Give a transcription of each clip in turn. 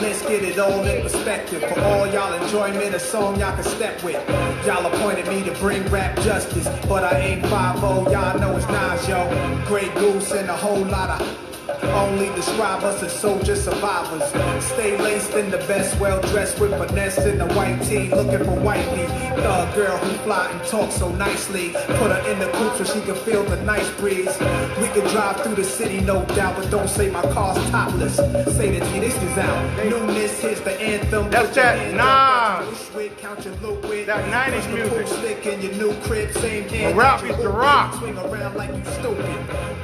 let's get it all in perspective. For all y'all enjoyment, a song y'all can step with. Y'all appointed me to bring rap justice, but I ain't 5-0, y'all know it's Nas, yo. Grey Goose and a whole lot of only describe us as soldier survivors. Stay laced in the best, well dressed with finesse in the white tee, looking for wifey. Thug girl who fly and talk so nicely. Put her in the coupe so she can feel the nice breeze. We can drive through the city, no doubt, but don't say my car's topless. Say the T, this is out. Newness, here's the anthem. That's that Nas. Count your loot with that 90s music. Stick in your new crib, same hand. Rap is the rock. Swing around like you stupid.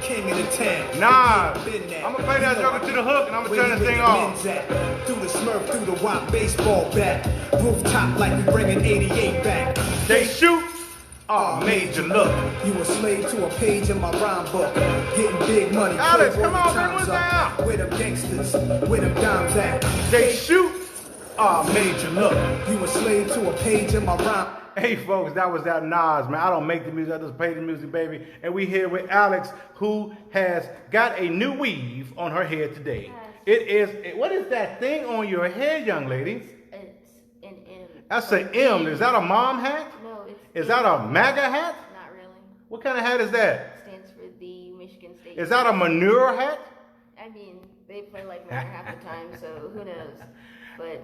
King of the town. Nas. I'm gonna play that joker to the hook and I'm gonna turn this thing off. Through the Smurf, through the wop, baseball bat. Rooftop like we bringing 88 back. They shoot. Oh, major look. You a slave to a page in my rhyme book. Getting big money. Alex, come on, man, what's that? Where them gangsters, where them dimes at? They shoot. Oh, major look. You a slave to a page in my rhyme. Hey folks, that was that Nas, man. I don't make the music, I just play the music, baby. And we here with Alex, who has got a new weave on her head today. It is, what is that thing on your head, young lady? It's an M. That's an M. Is that a mom hat? No, it's Is that a MAGA hat? Not really. What kind of hat is that? It stands for the Michigan State. Is that a manure hat? I mean, they play like manure half the time, so who knows? But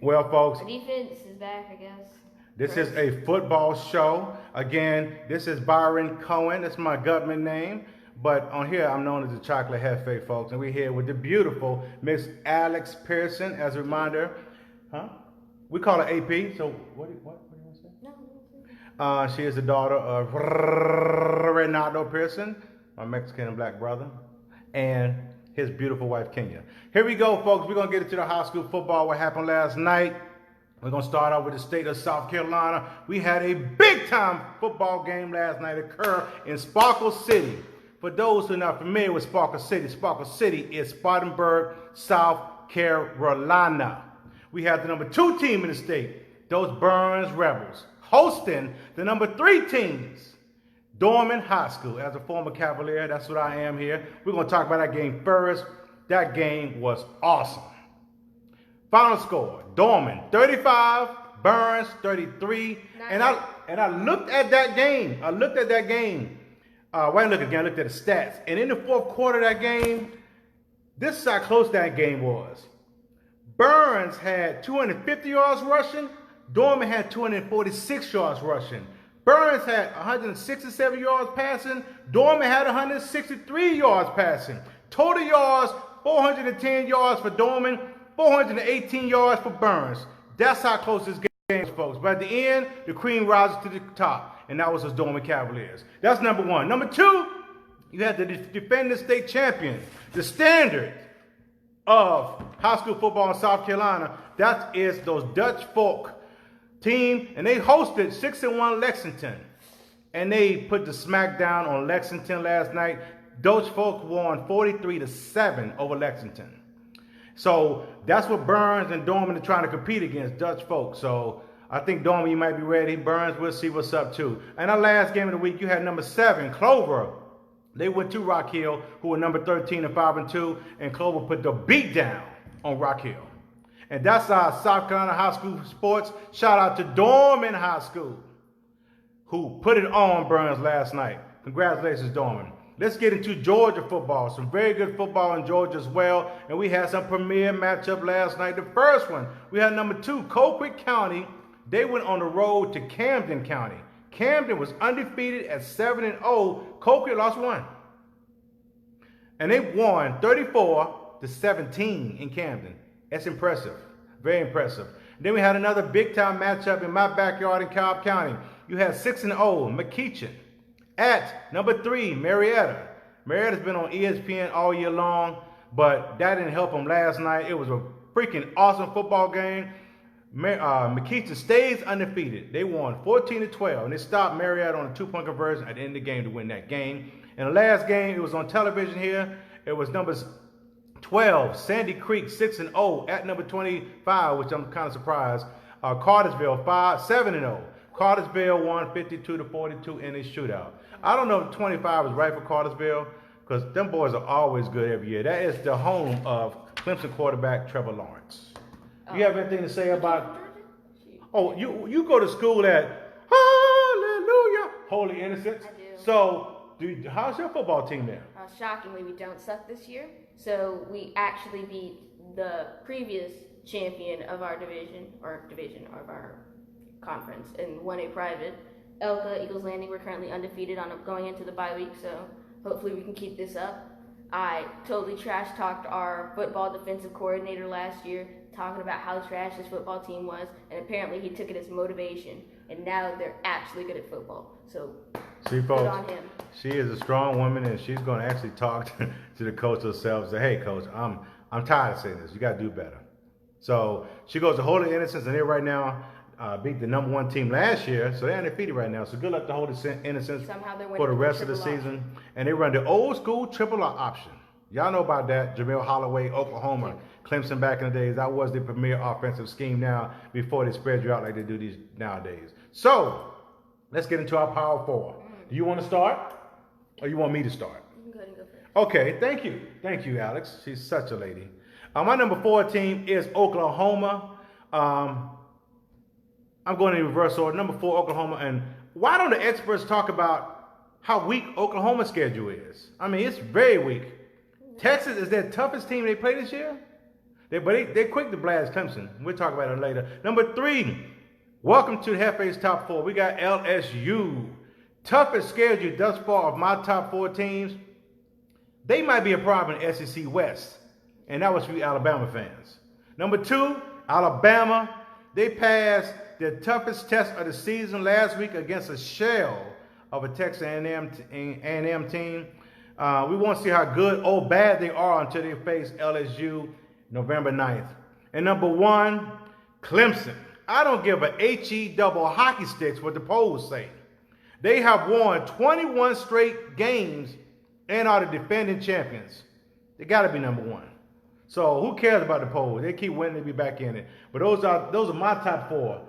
Well, folks, our defense is back, I guess. this is a football show. Again, this is Byron Cohen. That's my government name. But on here, I'm known as the Chocolate Jefe, folks. And we're here with the beautiful Miss Alex Pearson. As a reminder, we call her AP. So what do you want to say? No. She is the daughter of Renato Pearson, my Mexican and black brother, and his beautiful wife, Kenya. Here we go, folks. We're going to get into the high school football, what happened last night. We're going to start out with the state of South Carolina. We had a big-time football game last night occur in Sparkle City. For those who are not familiar with Sparkle City is Spartanburg, South Carolina. We have the number 2 team in the state, those Burns Rebels, hosting the number 3 teams, Dorman High School. As a former Cavalier, that's what I am here. We're going to talk about that game first. That game was awesome. Final score, Dorman 35, Burns 33. And I looked at that game. I looked at the stats. And in the fourth quarter of that game, this is how close that game was. Burns had 250 yards rushing. Dorman had 246 yards rushing. Burns had 167 yards passing. Dorman had 163 yards passing. Total yards, 410 yards for Dorman, 418 yards for Burns. That's how close this game is, folks. But at the end, the cream rises to the top, and that was the Dorman Cavaliers. That's number 1. Number 2, you had the defending state champion, the standard of high school football in South Carolina. That is those Dutch Folk team, and they hosted 6-1 Lexington, and they put the smackdown on Lexington last night. Dutch Folk won 43-7 over Lexington. So that's what Burns and Dorman are trying to compete against, Dutch Folk. So I think Dorman, you might be ready. Burns, we'll see what's up too. And our last game of the week, you had number 7, Clover. They went to Rock Hill, who were number 13 and 5-2, and Clover put the beat down on Rock Hill. And that's our South Carolina high school sports. Shout out to Dorman High School, who put it on Burns last night. Congratulations, Dorman. Let's get into Georgia football. Some very good football in Georgia as well. And we had some premier matchup last night. The first one, we had number 2, Colquitt County. They went on the road to Camden County. Camden was undefeated at 7-0. Colquitt lost 1. And they won 34-17 in Camden. That's impressive. Very impressive. Then we had another big-time matchup in my backyard in Cobb County. You had 6-0 McEachin at number 3, Marietta. Marietta's been on ESPN all year long, but that didn't help them last night. It was a freaking awesome football game. McEachin stays undefeated. They won 14-12, and they stopped Marietta on a 2-point conversion at the end of the game to win that game. And the last game, it was on television here. It was numbers 12, Sandy Creek 6-0 at number 25, which I'm kind of surprised. Cartersville 7-0. Cartersville won 52-42 in a shootout. I don't know if 25 is right for Cartersville, because them boys are always good every year. That is the home of Clemson quarterback Trevor Lawrence. You have anything to say about? Oh, you go to school at Hallelujah, Holy Innocents. I do. So, how's your football team there? Shockingly, we don't suck this year. So we actually beat the previous champion of our division of our conference and won a private. Elka, Eagles Landing, we're currently undefeated going into the bye week, so hopefully we can keep this up. I totally trash talked our football defensive coordinator last year, talking about how trash his football team was, and apparently he took it as motivation, and now they're actually good at football. So See, good folks, on him. she is a strong woman, and she's going to actually talk to the coach herself and say, hey, coach, I'm tired of saying this. You got to do better. So she goes to Holy Innocents, and they're right now beat the number 1 team last year, so they're undefeated right now. So good luck to Holy Innocents for the rest of the season. And they run the old school triple option. Y'all know about that. Jamil Holloway, Oklahoma, Clemson back in the days. That was the premier offensive scheme now before they spread you out like they do these nowadays. So let's get into our Power 4. Do you want to start, or you want me to start? You can go ahead and go first. Okay, thank you. Thank you, Alex. She's such a lady. My number 4 team is Oklahoma. I'm going in reverse order. Number 4, Oklahoma. And why don't the experts talk about how weak Oklahoma's schedule is? I mean, it's very weak. Texas is their toughest team they play this year. They're quick to blast Clemson. We'll talk about it later. Number 3, welcome to Jefe's top 4. We got LSU. Toughest schedule thus far of my top 4 teams. They might be a problem in SEC West. And that was for you Alabama fans. Number 2, Alabama. They passed their toughest test of the season last week against a shell of a Texas A&M team. We won't see how good or bad they are until they face LSU November 9th. And number 1, Clemson. I don't give a HE double hockey sticks what the polls say. They have won 21 straight games and are the defending champions. They got to be number 1. So who cares about the polls? They keep winning, they be back in it. But those are my top 4.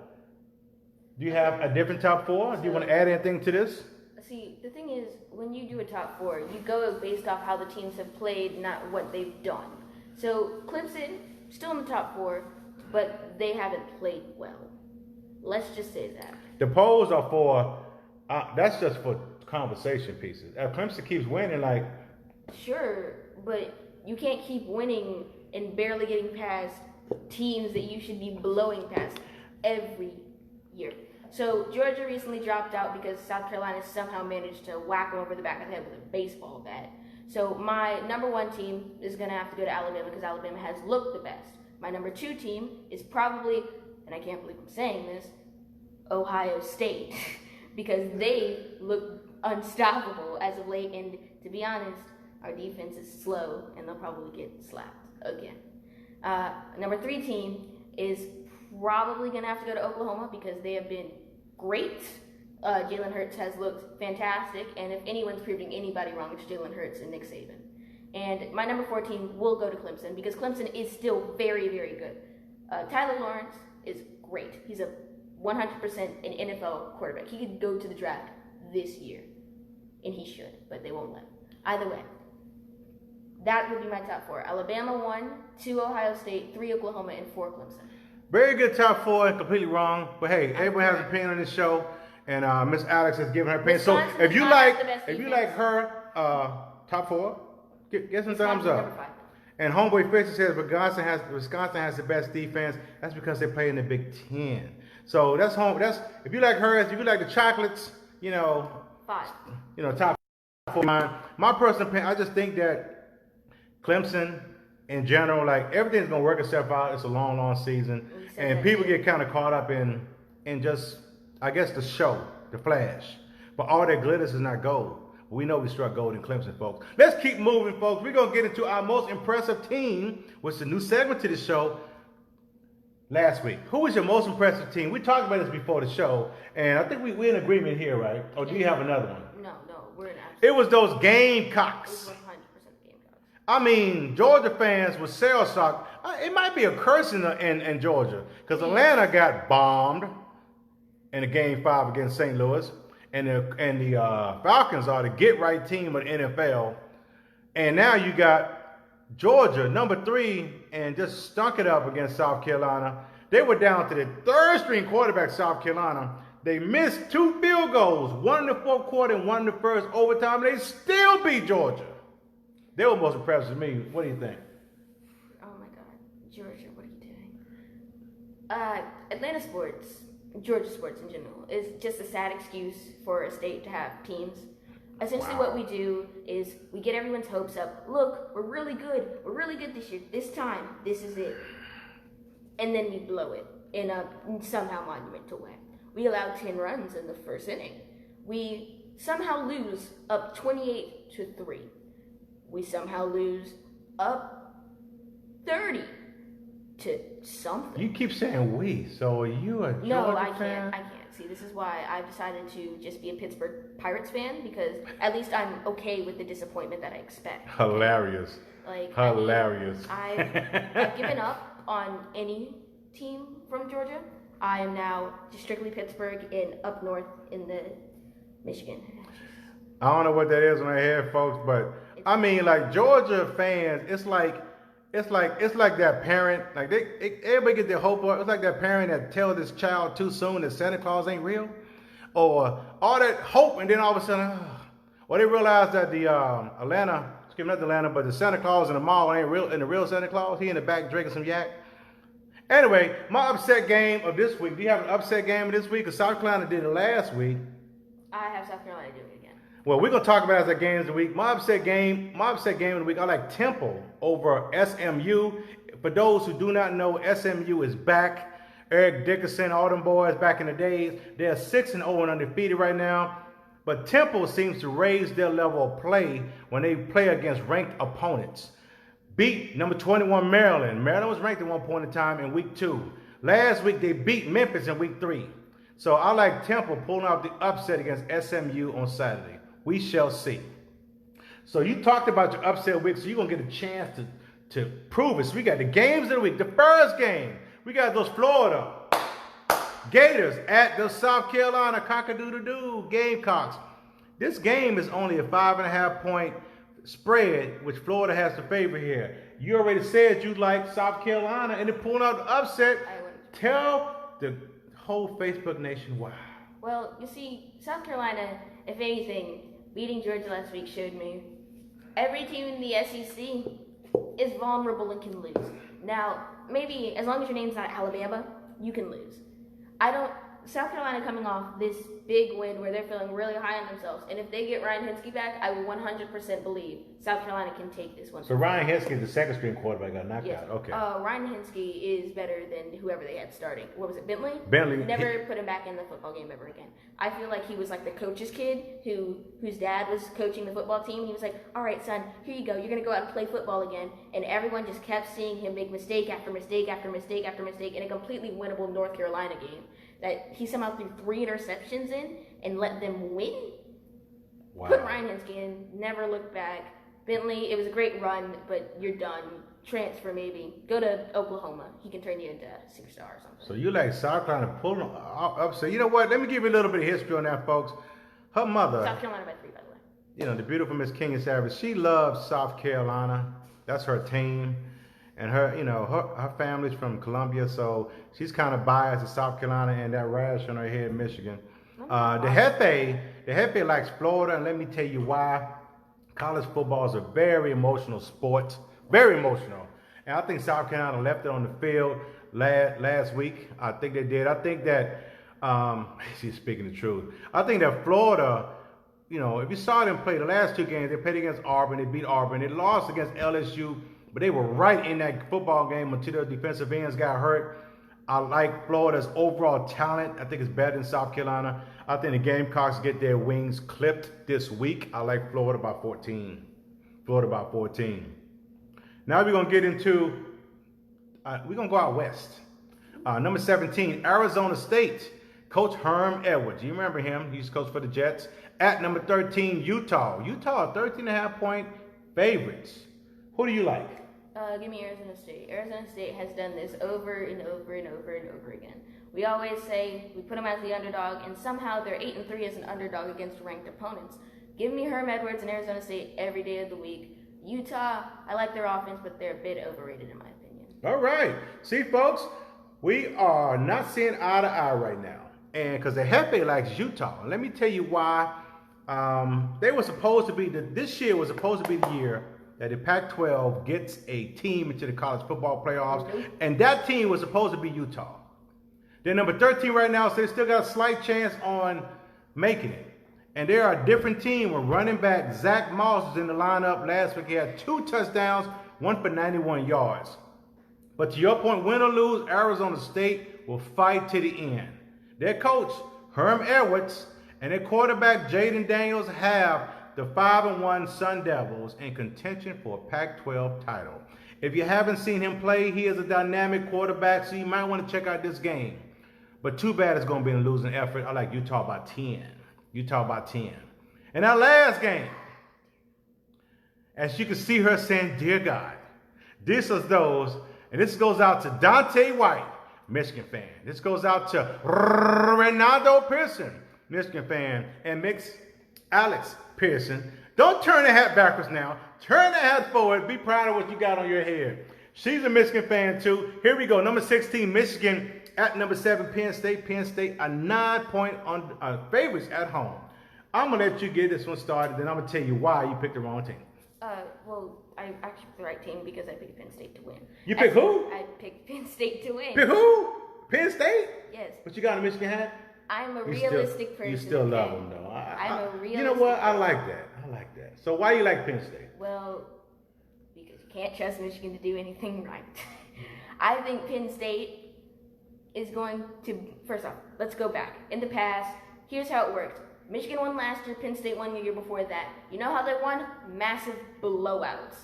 Do you have a different top 4? Do you want to add anything to this? See, the thing is, when you do a top 4, you go based off how the teams have played, not what they've done. So Clemson, still in the top 4, but they haven't played well. Let's just say that. The polls are for, that's just for conversation pieces. If Clemson keeps winning, like... Sure, but you can't keep winning and barely getting past teams that you should be blowing past every year. So Georgia recently dropped out because South Carolina somehow managed to whack them over the back of the head with a baseball bat. So my number 1 team is going to have to go to Alabama because Alabama has looked the best. My number 2 team is probably, and I can't believe I'm saying this, Ohio State, because they look unstoppable as of late. And to be honest, our defense is slow and they'll probably get slapped again. Number 3 team is probably going to have to go to Oklahoma because they have been great. Jalen Hurts has looked fantastic, and if anyone's proving anybody wrong, it's Jalen Hurts and Nick Saban. And my number 4 team will go to Clemson because Clemson is still very, very good. Tyler Lawrence is great. He's a 100% an NFL quarterback. He could go to the draft this year, and he should, but they won't let him. Either way, that would be my top 4. Alabama 1, 2 Ohio State, 3 Oklahoma, and 4 Clemson. Very good top 4 and completely wrong. But hey, everyone has an opinion on this show, and Miss Alex has given her opinion. So if you like her top 4, get some thumbs up. And Homeboy Fishing says Wisconsin has the best defense. That's because they play in the Big Ten. So that's if you like hers, if you like the chocolates, 5. Top 4. My personal opinion, I just think that Clemson, in general, like everything's gonna work itself out. It's a long, long season, and people get kind of caught up in just, I guess, the show, the flash. But all that glitters is not gold. We know we struck gold in Clemson, folks. Let's keep moving, folks. We're gonna get into our most impressive team, which is a new segment to the show. Last week, who was your most impressive team? We talked about this before the show, and I think we're in agreement here, right? Or do you have another one? No, we're in. It was those Gamecocks. It was 100% Gamecocks. I mean, Georgia fans were shell-shocked. It might be a curse in Georgia because Atlanta got bombed in the Game 5 against St. Louis, and the Falcons are the get-right team of the NFL, and now you got Georgia, number 3, and just stunk it up against South Carolina. They were down to the third-string quarterback, South Carolina. They missed 2 field goals, one in the fourth quarter and one in the first overtime. They still beat Georgia. They were most impressed with me. What do you think? Oh my God, Georgia, what are you doing? Atlanta sports, Georgia sports in general, is just a sad excuse for a state to have teams. Essentially, what we do is we get everyone's hopes up. Look, we're really good. We're really good this year. This time, this is it. And then we blow it in a somehow monumental way. We allow 10 runs in the first inning. We somehow lose up 28-3. We somehow lose up 30 to something. You keep saying we, so are you a Georgia No, I fan? can't. I can't. See, this is why I've decided to just be a Pittsburgh Pirates fan, because at least I'm okay with the disappointment that I expect. Hilarious. Like, Hilarious. I've given up on any team from Georgia. I am now just strictly Pittsburgh and up north in the Michigan. I don't know what that is when I hear folks, but I mean, like Georgia fans, it's like that parent, like everybody get their hope up. It's like that parent that tell this child too soon that Santa Claus ain't real, or all that hope, and then all of a sudden, or they realize that the not Atlanta, but the Santa Claus in the mall ain't real, and the real Santa Claus, he in the back drinking some yak. Anyway, my upset game of this week. Do you have an upset game of this week? Because South Carolina did it last week. I have South Carolina doing it again. Well, we're gonna talk about it as our games of the week. My upset game of the week. I like Temple over SMU. For those who do not know, SMU is back. Eric Dickerson, all them boys back in the days. They're 6-0 and undefeated right now. But Temple seems to raise their level of play when they play against ranked opponents. Beat number 21 Maryland. Maryland was ranked at one point in time in week 2. Last week they beat Memphis in week 3. So I like Temple pulling out the upset against SMU on Saturday. We shall see. So you talked about your upset week, so you're going to get a chance to prove it. So we got the games of the week. The first game, we got those Florida Gators at the South Carolina Cock-a-doodle-doo Gamecocks. This game is only a 5.5 point spread, which Florida has to favor here. You already said you like South Carolina, and they're pulling out the upset. Tell the whole Facebook nation why. Well, you see, South Carolina, if anything, beating Georgia last week showed me every team in the SEC is vulnerable and can lose. Now, maybe as long as your name's not Alabama, you can lose. South Carolina coming off this big win where they're feeling really high on themselves, and if they get Ryan Hinsky back, I will 100% believe South Carolina can take this one. So Ryan Hinsky is the second string quarterback, got knocked out. Okay. Ryan Hinsky is better than whoever they had starting. What was it, Bentley? Bentley. Never put him back in the football game ever again. I feel like he was like the coach's kid whose dad was coaching the football team. He was like, all right, son, here you go. You're going to go out and play football again. And everyone just kept seeing him make mistake after mistake after mistake after mistake in a completely winnable North Carolina game that he somehow threw 3 interceptions in and let them win. Wow. Put Ryan Hinsky in, never looked back. Bentley, it was a great run, but you're done. Transfer maybe. Go to Oklahoma. He can turn you into a 6-star or something. So you like South Carolina pulling up. So you know what? Let me give you a little bit of history on that, folks. Her mother, South Carolina by 3, by the way. you know, the beautiful Miss King Savage, she loves South Carolina. That's her team. And her, you know, her family's from Columbia, so she's kind of biased to South Carolina and that rash on her head, Michigan. The Jefe likes Florida, and let me tell you why. College football is a very emotional sport, very emotional. And I think South Carolina left it on the field last week. I think they did. I think that, she's speaking the truth. I think that Florida, you know, if you saw them play the last 2 games, they played against Auburn, they beat Auburn, they lost against LSU, but they were right in that football game until their defensive ends got hurt. I like Florida's overall talent. I think it's better than South Carolina. I think the Gamecocks get their wings clipped this week. I like Florida by 14. Florida by 14. Now we're going to get into, we're going to go out west. Number 17, Arizona State. Coach Herm Edwards. You remember him. He used to coach for the Jets. At number 13, Utah. Utah, 13.5 point favorites. Who do you like? Give me Arizona State. Arizona State has done this over and over and over and over again. We always say we put them as the underdog, and somehow they're 8-3 as an underdog against ranked opponents. Give me Herm Edwards and Arizona State every day of the week. Utah, I like their offense, but they're a bit overrated in my opinion. All right. See, folks, we are not seeing eye to eye right now. And because the Jefe likes Utah. Let me tell you why. They were supposed to be, this year was supposed to be the year that the Pac-12 gets a team into the college football playoffs. And that team was supposed to be Utah. They're number 13 right now, so they still got a slight chance on making it. And they are a different team when running back Zach Moss is in the lineup. Last week he had 2 touchdowns, 1 for 91 yards. But to your point, win or lose, Arizona State will fight to the end. Their coach, Herm Edwards, and their quarterback, Jaden Daniels, have the 5-1 Sun Devils in contention for a Pac-12 title. If you haven't seen him play, he is a dynamic quarterback, so you might want to check out this game. But too bad it's going to be a losing effort. I like Utah by 10. Utah by 10. And our last game, as you can see her saying, dear God, this is those, and this goes out to Dante White, Michigan fan. This goes out to Ronaldo Pearson, Michigan fan, and mix Alex Pearson. Don't turn the hat backwards now. Turn the hat forward. Be proud of what you got on your head. She's a Michigan fan too. Here we go. Number 16, Michigan at number 7, Penn State. Penn State are 9-point favorites at home. I'm going to let you get this one started, then I'm going to tell you why you picked the wrong team. Well, I actually picked the right team because I picked Penn State to win. You picked who? I picked Penn State to win. Pick who? Penn State? Yes. But you got a Michigan hat? I'm a realistic person. You still love them, though. I'm a realistic You know what? I person. like that. I like that. So why you like Penn State? Well, because you can't trust Michigan to do anything right. I think Penn State is going to, first off, let's go back. In the past, here's how it worked. Michigan won last year, Penn State won the year before that. You know how they won? Massive blowouts.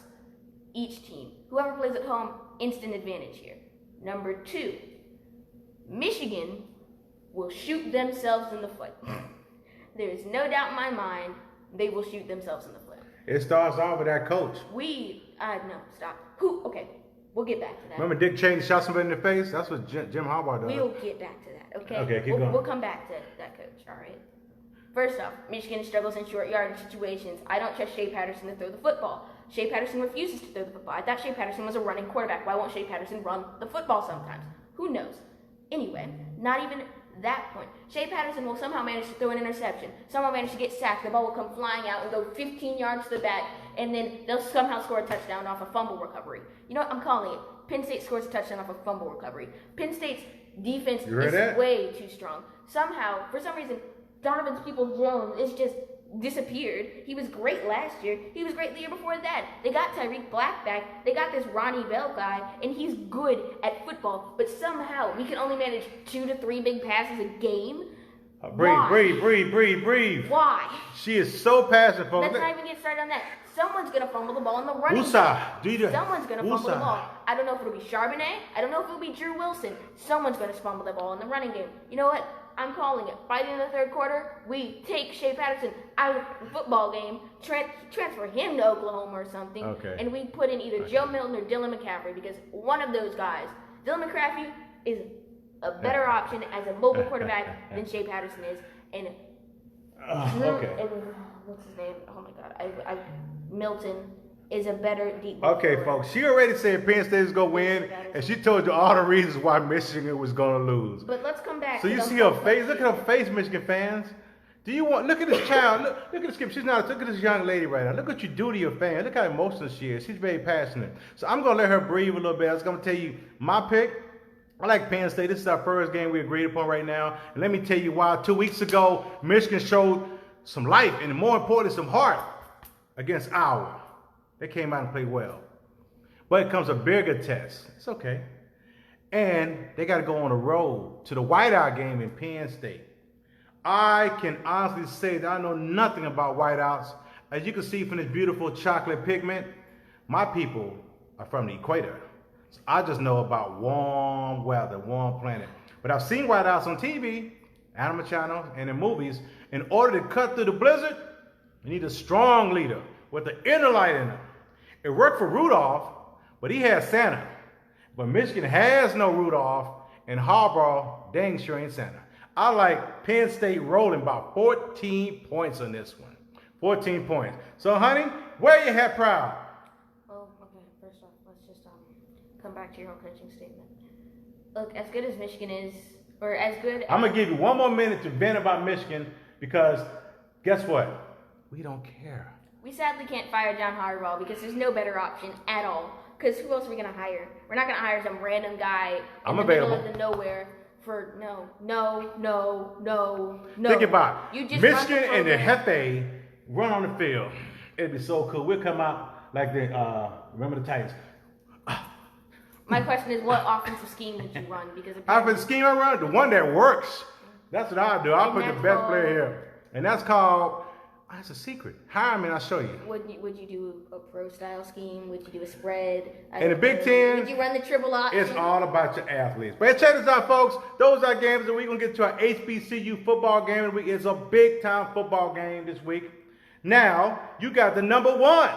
Each team. Whoever plays at home, instant advantage here. Number 2, Michigan will shoot themselves in the foot. There is no doubt in my mind they will shoot themselves in the foot. It starts off with that coach. No, stop. Okay, we'll get back to that. Remember Dick Cheney shot somebody in the face? That's what Jim Harbaugh does. We'll get back to that, okay? Okay, keep going. We'll come back to that coach, all right? First off, Michigan struggles in short yardage situations. I don't trust Shea Patterson to throw the football. Shea Patterson refuses to throw the football. I thought Shea Patterson was a running quarterback. Why won't Shea Patterson run the football sometimes? Who knows? Anyway, not even that point. Shea Patterson will somehow manage to throw an interception. Somehow manage to get sacked. The ball will come flying out and go 15 yards to the back, and then they'll somehow score a touchdown off a fumble recovery. You know what? I'm calling it. Penn State scores a touchdown off a fumble recovery. Penn State's defense is way too strong. Somehow, for some reason, Donovan's Peoples-Jones is just disappeared. He was great last year. He was great the year before that. They got Tyreek Black back. They got this Ronnie Bell guy, and he's good at football. But somehow, we can only manage 2 to 3 big passes a game. Breathe. Why? She is so passionate, folks. Let's not even get started on that. Someone's going to fumble the ball in the running game. Someone's going to fumble the ball. I don't know if it'll be Charbonnet. I don't know if it'll be Drew Wilson. Someone's going to fumble the ball in the running game. You know what? I'm calling it. By the end of the third quarter, we take Shea Patterson out of the football game, transfer him to Oklahoma or something, and we put in either Joe Milton or Dylan McCaffrey, because one of those guys, Dylan McCaffrey, is a better option as a mobile quarterback than Shea Patterson is. And what's his name? Oh my God, Milton is a better deep ball forward. Folks, she already said Penn State is going to win, and she told you all the reasons why Michigan was going to lose. But let's come back. So you see her face. Look at her face, Michigan fans. Look at this child. Look at this kid. Look at this young lady right now. Look what you do to your fans. Look how emotional she is. She's very passionate. So I'm going to let her breathe a little bit. I was going to tell you my pick. I like Penn State. This is our first game we agreed upon right now. And let me tell you why. 2 weeks ago, Michigan showed some life and, more importantly, some heart against Iowa. They came out and played well. But it comes a bigger test. It's okay. And they got to go on the road to the whiteout game in Penn State. I can honestly say that I know nothing about whiteouts. As you can see from this beautiful chocolate pigment, my people are from the equator. So I just know about warm weather, warm planet. But I've seen whiteouts on TV, Animal Channel, and in movies. In order to cut through the blizzard, you need a strong leader with the inner light in him. It worked for Rudolph, but he had Santa. But Michigan has no Rudolph, and Harbaugh dang sure ain't Santa. I like Penn State rolling about 14 points on this one. 14 points. So, honey, wear your hat proud. come back to your whole coaching statement. Look, as good as Michigan is, or as good. I'm gonna give you one more minute to vent about Michigan because guess what? We don't care. We sadly can't fire John Harbaugh because there's no better option at all. Because who else are we gonna hire? We're not gonna hire some random guy in the middle of the nowhere for no. Think about it. You just Michigan and the Jefe run on the field. It'd be so cool. We'll come out like the remember the Titans. My question is, what offensive scheme would you run? Because Offensive scheme I run, the one that works. That's what I do. I'll put the best player here, and that's called. That's a secret. Hire me and I'll show you. Would you do a pro style scheme? Would you do a spread? In the Big Ten, would you run the triple option? It's all about your athletes. But check this out, folks. Those are games that we're going to get to our HBCU football game of the week. It's a big time football game this week. Now, you got the number one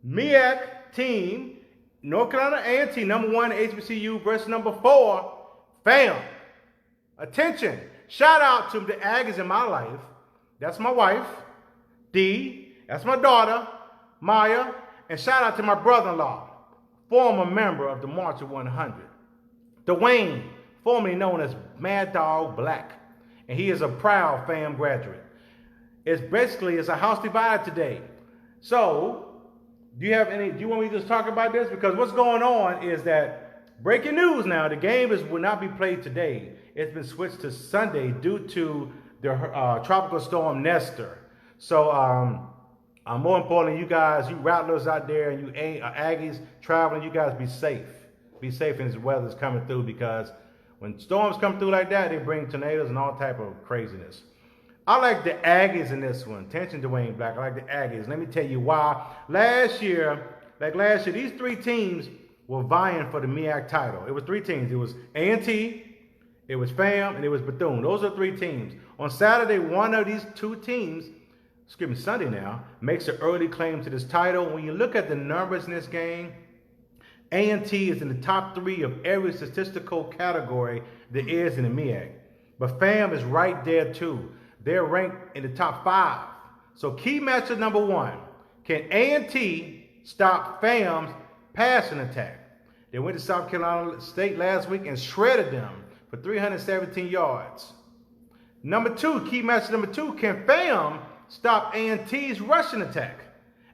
MEAC team, North Carolina A&T, number one HBCU versus number 4, FAM. Attention. Shout out to the Aggies in my life. That's my wife, Dee. That's my daughter, Maya. And shout out to my brother-in-law, former member of the March of 100, Dwayne, formerly known as Mad Dog Black. And he is a proud FAM graduate. It's a house divided today. So, do you want me to just talk about this? Because what's going on is that breaking news now, the game will not be played today. It's been switched to Sunday due to the tropical storm Nestor. So, more importantly, you guys, you Rattlers out there and you Aggies traveling, you guys be safe. Be safe as the weather's coming through because when storms come through like that, they bring tornadoes and all type of craziness. I like the Aggies in this one. Attention, Dwayne Black. I like the Aggies. Let me tell you why. Last year, these 3 teams were vying for the MEAC title. It was 3 teams. It was A&T, it was FAM, and it was Bethune. Those are 3 teams. On Saturday, one of these 2 teams, Sunday now, makes an early claim to this title. When you look at the numbers in this game, A&T is in the top 3 of every statistical category there is in the MEAC. But FAM is right there too. They're ranked in the top 5. So key matchup number 1. Can A&T stop FAM's passing attack? They went to South Carolina State last week and shredded them for 317 yards. Number 2, key matchup number 2, can FAM stop A&T's rushing attack?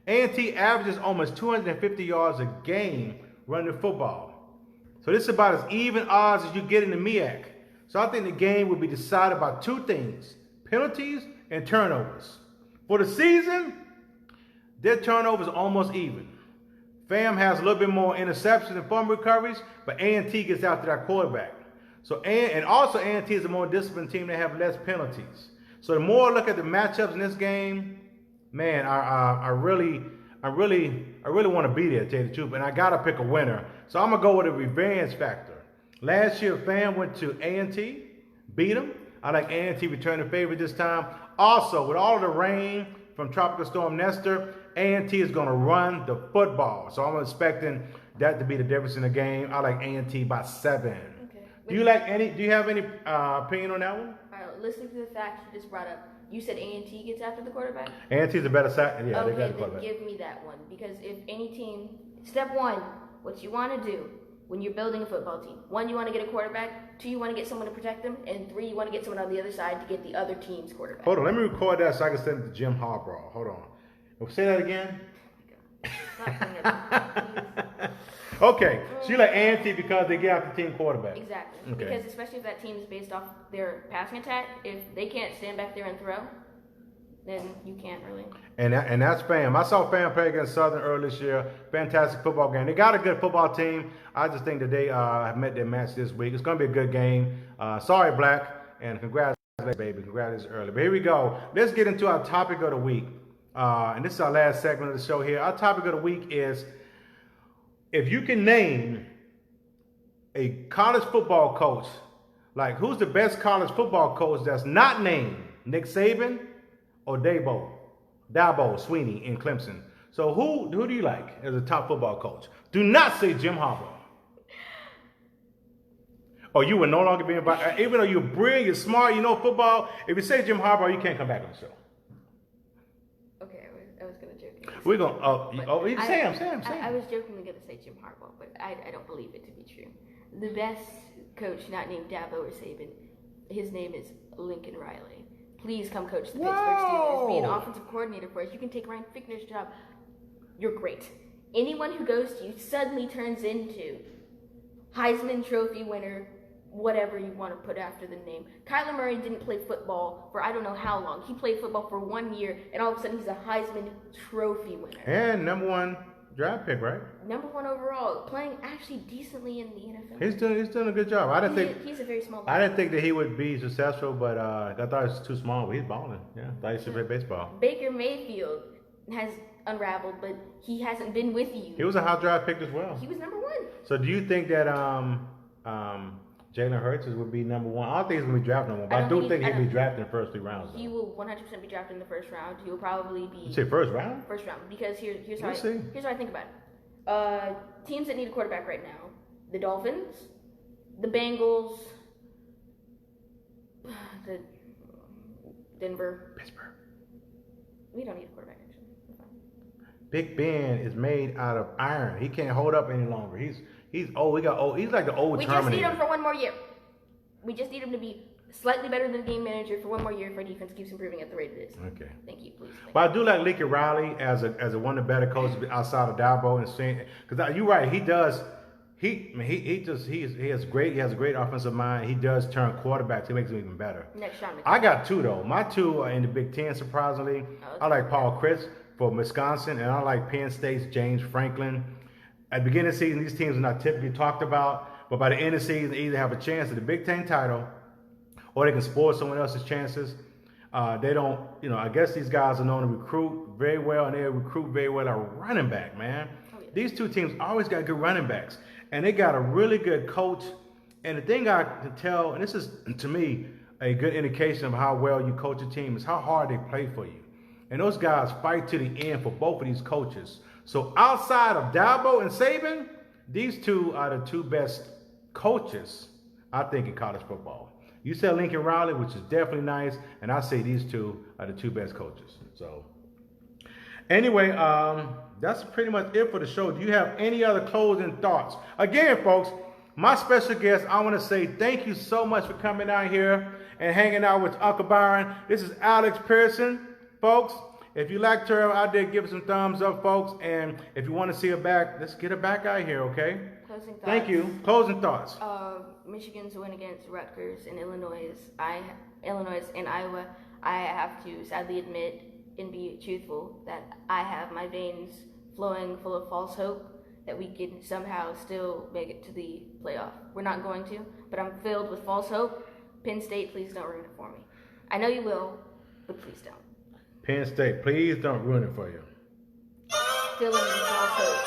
A&T averages almost 250 yards a game running the football. So this is about as even odds as you get in the MEAC. So I think the game will be decided by 2 things, penalties and turnovers. For the season, their turnovers are almost even. FAM has a little bit more interceptions and fumble recoveries, but A&T gets after that quarterback. So and also A&T is a more disciplined team. They have less penalties. So the more I look at the matchups in this game, man, I really want to be there, to tell you the truth. And I gotta pick a winner. So I'm gonna go with a revenge factor. Last year, FAM went to A&T, beat them. I like A&T returning favor this time. Also, with all of the rain from Tropical Storm Nestor, A&T is gonna run the football. So I'm expecting that to be the difference in the game. I like A&T by 7. Do you have any opinion on that one? All right, listen to the facts you just brought up. You said A&T gets after the quarterback? A&T is a better side. Yeah, okay, they got the quarterback. Then give me that one. Because if any team, step 1, what you want to do when you're building a football team. 1, you want to get a quarterback. 2, you want to get someone to protect them. And 3, you want to get someone on the other side to get the other team's quarterback. Hold on, let me record that so I can send it to Jim Harbaugh. Hold on. Say that again. Okay, so you like A&T because they get out the team quarterback. Exactly. Okay. Because especially if that team is based off their passing attack, if they can't stand back there and throw, then you can't really. And that's FAM. I saw FAM play against Southern earlier this year. Fantastic football game. They got a good football team. I just think that they have met their match this week. It's going to be a good game. Sorry, Black, and congrats, baby. Congrats early. But here we go. Let's get into our topic of the week. And this is our last segment of the show here. Our topic of the week is, if you can name a college football coach, like who's the best college football coach that's not named Nick Saban or Dabo Sweeney in Clemson? So who do you like as a top football coach? Do not say Jim Harbaugh. Or you will no longer be invited. Even though you're brilliant, you're smart, you know football, if you say Jim Harbaugh, you can't come back on the show. Okay, I was going to joke. We're going to, say him. I was jokingly going to say Jim Harbaugh, but I don't believe it to be true. The best coach not named Dabo or Saban, his name is Lincoln Riley. Please come coach the Pittsburgh Steelers. Be an offensive coordinator for us. You can take Ryan Fichtner's job. You're great. Anyone who goes to you suddenly turns into Heisman Trophy winner, whatever you want to put after the name. Kyler Murray didn't play football for I don't know how long. He played football for 1 year, and all of a sudden he's a Heisman Trophy winner. And number 1 draft pick, right? Number 1 overall, playing actually decently in the NFL. He's doing a good job. He's a very small. I didn't think that he would be successful, but I thought he was too small. But he's balling. Yeah, I thought he should play baseball. Baker Mayfield has unraveled, but he hasn't been with you. He was a high draft pick as well. He was number 1. So do you think that Jalen Hurts would be number 1? I don't think he's going to be drafted number 1, but I do think he'll be drafted in the first 3 rounds. He will 100% be drafted in the first round. He will probably be. You say first round? First round, because here's how We'll I think about it. Teams that need a quarterback right now: the Dolphins, the Bengals, the Denver, Pittsburgh. We don't need a quarterback actually. Big Ben is made out of iron. He can't hold up any longer. He's old. He's like the old Terminator. We just need him for 1 more year. We just need him to be slightly better than the game manager for 1 more year if our defense keeps improving at the rate it is. Okay. Thank you, please. But I do like Lincoln Riley as a one of the better coaches outside of Dabo and saying, because you're right, he does. He has a great offensive mind. He does turn quarterbacks. He makes them even better. Next Sean McVay. I got 2 though. My 2 are in the Big Ten. Surprisingly, I like Paul Chris for Wisconsin, and I like Penn State's James Franklin. At the beginning of the season, these teams are not typically talked about, but by the end of the season, they either have a chance at the Big Ten title, or they can spoil someone else's chances. They don't, I guess these guys are known to recruit very well, and they recruit very well at running back, man. Oh, yeah. These 2 teams always got good running backs, and they got a really good coach. And the thing I can tell, and this is, to me, a good indication of how well you coach a team, is how hard they play for you. And those guys fight to the end for both of these coaches. So outside of Dabo and Saban, these 2 are the 2 best coaches, I think, in college football. You said Lincoln Riley, which is definitely nice, and I say these 2 are the 2 best coaches. So anyway, that's pretty much it for the show. Do you have any other closing thoughts? Again, folks, my special guest, I want to say thank you so much for coming out here and hanging out with Uncle Byron. This is Alex Pearson, folks. If you liked her out there, give us some thumbs up, folks. And if you want to see her back, let's get her back out here, okay? Closing thoughts. Thank you. Closing thoughts. Michigan's win against Rutgers and Illinois and Iowa. I have to sadly admit and be truthful that I have my veins flowing full of false hope that we can somehow still make it to the playoff. We're not going to, but I'm filled with false hope. Penn State, please don't ruin it for me. I know you will, but please don't. Penn State, please don't ruin it for you. Filling with false hope.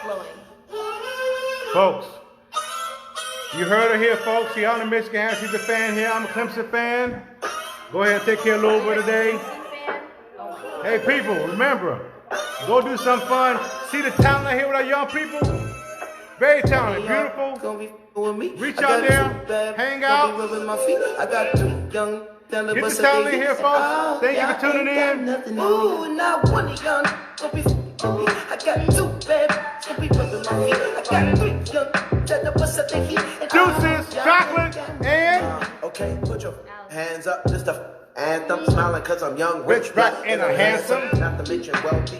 Flowing. Folks, you heard her here, folks. She out in Michigan. She's a fan here. I'm a Clemson fan. Go ahead and take care of Louisville today. Hey, people, remember, go do something fun. See the talent out here with our young people? Very talented, beautiful. Reach out there, hang out. Get the talent in here, folks. Thank you for tuning in. Ooh, now one young, don't be I got 2 bad, don't be rubbing my feet. I got 3 young, tell them what's up the heat. Deuces, chocolate, and okay, put your hands up, just a anthem, smiling cause I'm young, rich, black, and handsome. Not to mention wealthy.